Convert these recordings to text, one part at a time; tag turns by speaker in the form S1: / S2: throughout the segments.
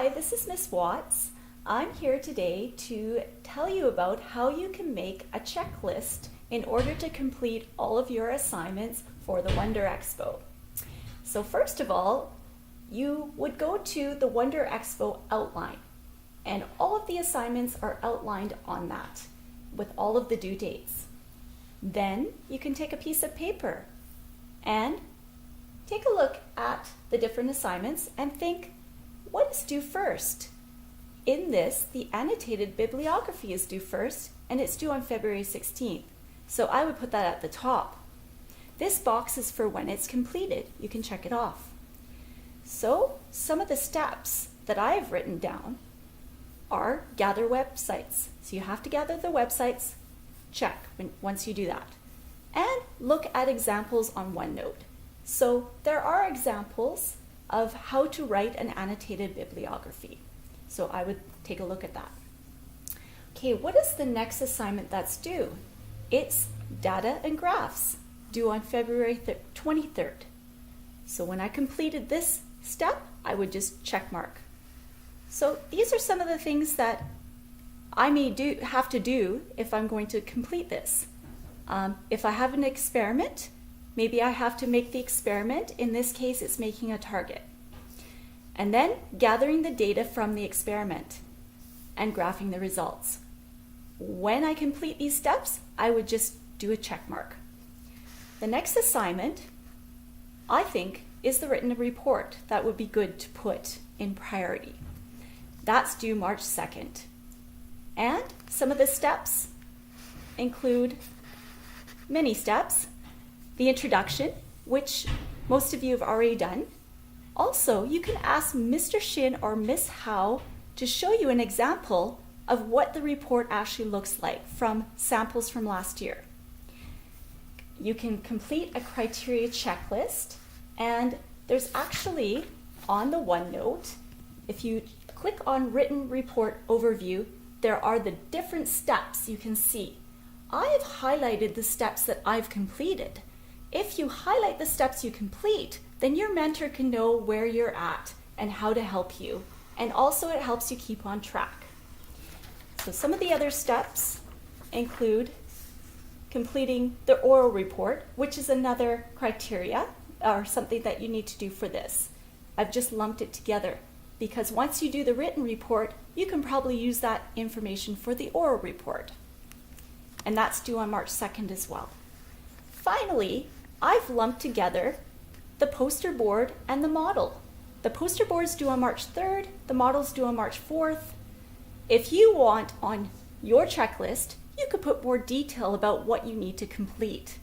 S1: Hi, this is Miss Watts. I'm here today to tell you about how you can make a checklist in order to complete all of your assignments for the Wonder Expo. So first of all, you would go to the Wonder Expo outline, and all of the assignments are outlined on that with all of the due dates. Then you can take a piece of paper and take a look at the different assignments and think, what is due first? In this, the annotated bibliography is due first, and it's due on February 16th. So I would put that at the top. This box is for when it's completed. You can check it off. So some of the steps that I've written down are gather websites. So you have to gather the websites, check once you do that. And look at examples on OneNote. So there are examples of how to write an annotated bibliography. So I would take a look at that. Okay, what is the next assignment that's due? It's data and graphs, due on February 23rd. So when I completed this step, I would just check mark. So these are some of the things that I may have to do if I'm going to complete this. If I have an experiment, maybe I have to make the experiment. In this case, it's making a target. And then gathering the data from the experiment and graphing the results. When I complete these steps, I would just do a check mark. The next assignment, I think, is the written report. That would be good to put in priority. That's due March 2nd. And some of the steps include many steps. The introduction, which most of you have already done. Also, you can ask Mr. Shin or Miss Howe to show you an example of what the report actually looks like from samples from last year. You can complete a criteria checklist, and there's actually on the OneNote, if you click on written report overview, there are the different steps you can see. I have highlighted the steps that I've completed. If you highlight the steps you complete, then your mentor can know where you're at and how to help you. And also it helps you keep on track. So some of the other steps include completing the oral report, which is another criteria or something that you need to do for this. I've just lumped it together because once you do the written report, you can probably use that information for the oral report. And that's due on March 2nd as well. Finally, I've lumped together the poster board and the model. The poster board is due on March 3rd, the model is due on March 4th. If you want on your checklist, you could put more detail about what you need to complete.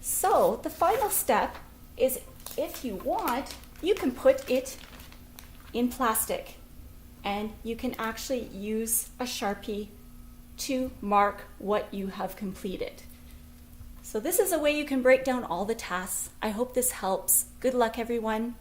S1: So the final step is, if you want, you can put it in plastic and you can actually use a Sharpie to mark what you have completed. So this is a way you can break down all the tasks. I hope this helps. Good luck, everyone.